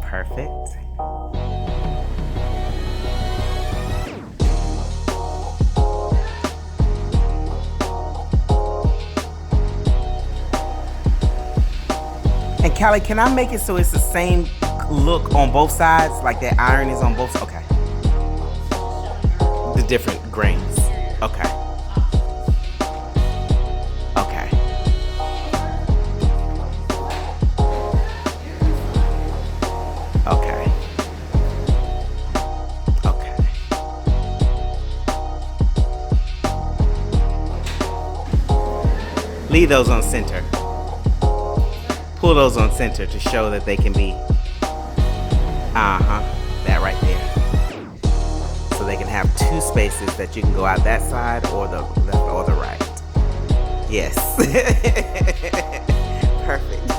Perfect. And Callie, can I make it so it's the same look on both sides? Like that iron is on both sides? Okay. The different grains. Okay. Okay. Okay. Okay. Leave those on center. Pull those on center to show that they can be, that right there. So they can have two spaces that you can go out that side or the left or the right. Yes. Perfect.